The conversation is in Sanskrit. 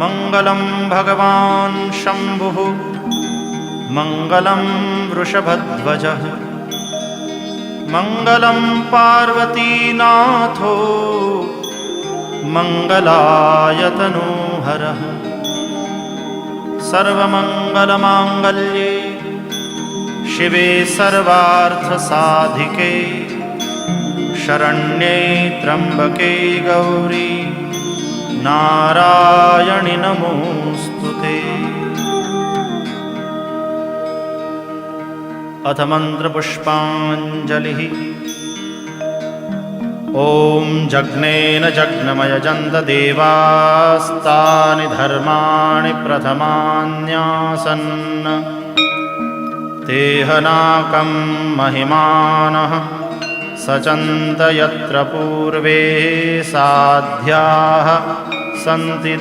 मङ्गलं भगवान् शम्भुः मङ्गलं वृषभध्वजः मङ्गलं पार्वतीनाथो मङ्गलायतनोहरः सर्वमङ्गलमाङ्गल्ये शिवे सर्वार्थसाधिके शरण्ये त्र्यम्बके गौरी नारायणि नमोऽस्तुते। अथ मन्त्रपुष्पाञ्जलिः। ॐ जग्नेन जग्नमयजन्त देवास्तानि धर्माणि प्रथमान्यासन् तेहनाकं महिमानः सचन्त यत्र पूर्वे साध्याः सन्ति